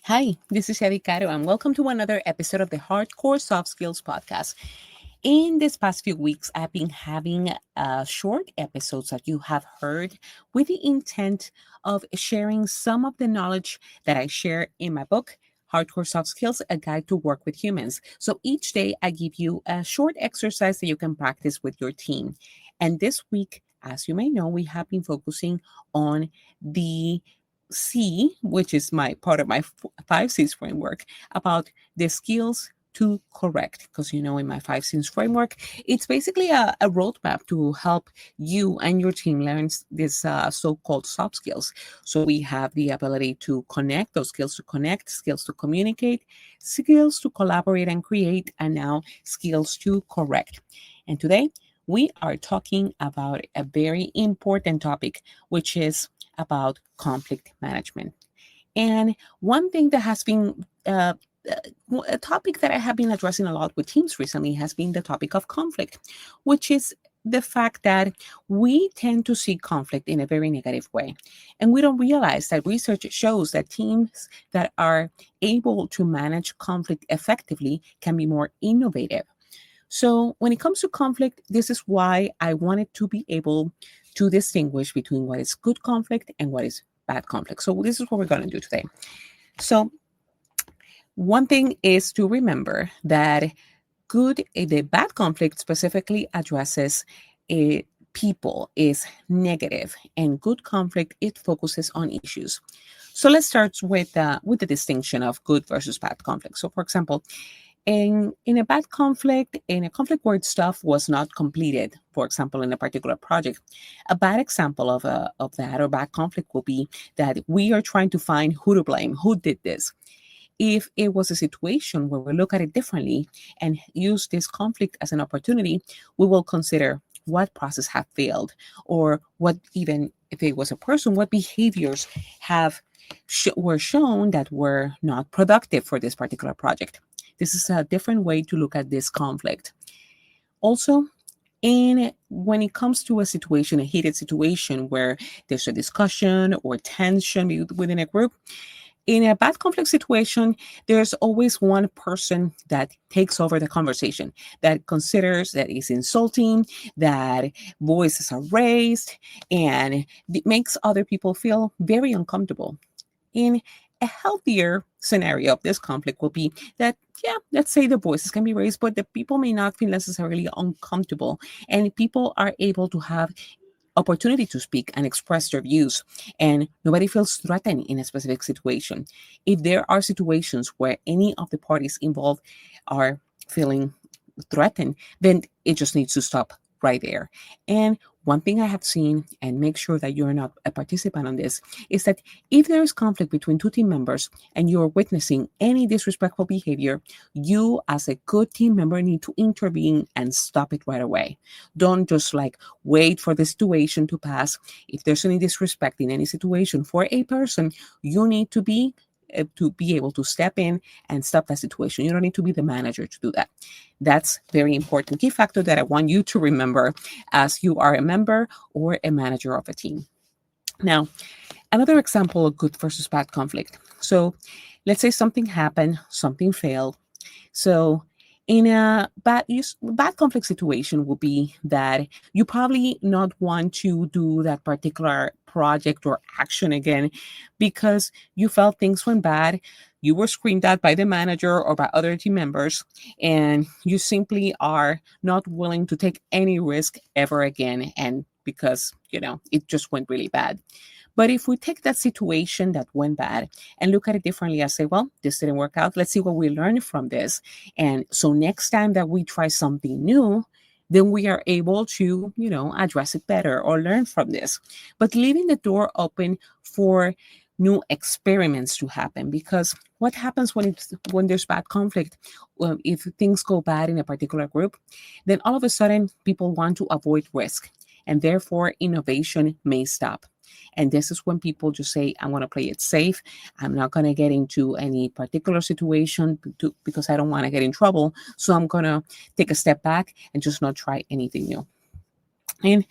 Hi, this is Eddie Caro, and welcome to another episode of the Hardcore Soft Skills Podcast. In this past few weeks, I've been having short episodes that you have heard with the intent of sharing some of the knowledge that I share in my book, Hardcore Soft Skills, A Guide to Work with Humans. So each day, I give you a short exercise that you can practice with your team. And this week, as you may know, we have been focusing on the C, which is my part of my 5 C's framework, about the skills to correct. Because in my 5 C's framework, it's basically a roadmap to help you and your team learn this so-called soft skills. So we have the ability to connect, those skills to connect, skills to communicate, skills to collaborate and create, and now skills to correct. And today we are talking about a very important topic, which is about conflict management. And one thing that has been a topic that I have been addressing a lot with teams recently has been the topic of conflict, which is the fact that we tend to see conflict in a very negative way. And we don't realize that research shows that teams that are able to manage conflict effectively can be more innovative. So, when it comes to conflict, this is why I wanted to be able to distinguish between what is good conflict and what is bad conflict. So, this is what we're going to do today. So, one thing is to remember that the bad conflict specifically addresses people, is negative, and good conflict, it focuses on issues. So let's start with the distinction of good versus bad conflict. So, for example, in a bad conflict, in a conflict where stuff was not completed, for example, in a particular project, a bad example of that or bad conflict will be that we are trying to find who to blame, who did this. If it was a situation where we look at it differently and use this conflict as an opportunity, we will consider what process have failed, or what, even if it was a person, what behaviors were shown that were not productive for this particular project. This is a different way to look at this conflict. Also, when it comes to a situation, a heated situation where there's a discussion or tension within a group, in a bad conflict situation, there's always one person that takes over the conversation, that considers that is insulting, that voices are raised, and it makes other people feel very uncomfortable. In a healthier scenario of this conflict will be that, yeah, let's say the voices can be raised, but the people may not feel necessarily uncomfortable, and people are able to have opportunity to speak and express their views, and nobody feels threatened in a specific situation. If there are situations where any of the parties involved are feeling threatened, then it just needs to stop right there. And one thing I have seen, and make sure that you're not a participant on this, is that if there is conflict between two team members and you're witnessing any disrespectful behavior, you as a good team member need to intervene and stop it right away. Don't just wait for the situation to pass. If there's any disrespect in any situation for a person, you need to be able to step in and stop that situation. You don't need to be the manager to do that. That's very important key factor that I want you to remember as you are a member or a manager of a team. Now, another example of good versus bad conflict. So let's say something happened, something failed. So in a bad conflict situation will be that you probably not want to do that particular project or action again because you felt things went bad. You were screamed at by the manager or by other team members, and you simply are not willing to take any risk ever again. And because, it just went really bad. But if we take that situation that went bad and look at it differently and say, well, this didn't work out. Let's see what we learned from this. And so next time that we try something new, then we are able to, address it better or learn from this. But leaving the door open for new experiments to happen, because what happens when there's bad conflict, if things go bad in a particular group, then all of a sudden people want to avoid risk, and therefore innovation may stop. And this is when people just say, I'm going to play it safe. I'm not going to get into any particular situation because I don't want to get in trouble. So I'm going to take a step back and just not try anything new. And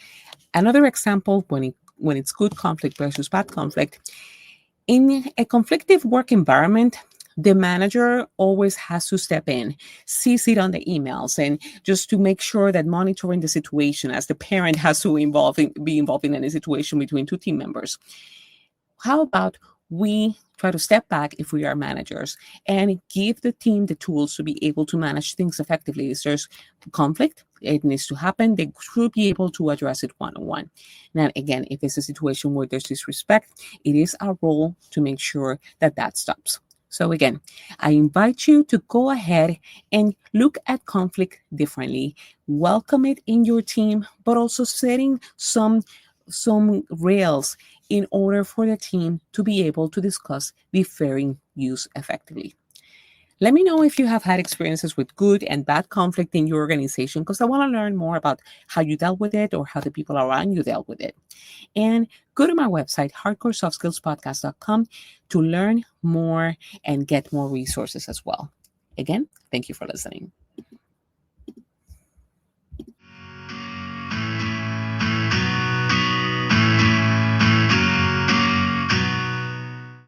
another example when it's good conflict versus bad conflict In a conflictive work environment, the manager always has to step in, CC it on the emails, and just to make sure that monitoring the situation, as the parent has to be involved in any situation between two team members. How about we try to step back if we are managers and give the team the tools to be able to manage things effectively? If there's conflict, it needs to happen. They should be able to address it one-on-one. Now, again, if it's a situation where there's disrespect, it is our role to make sure that that stops. So again, I invite you to go ahead and look at conflict differently. Welcome it in your team, but also setting some rails in order for the team to be able to discuss differing views effectively. Let me know if you have had experiences with good and bad conflict in your organization, because I want to learn more about how you dealt with it or how the people around you dealt with it. And go to my website, hardcoresoftskillspodcast.com, to learn more and get more resources as well. Again, thank you for listening.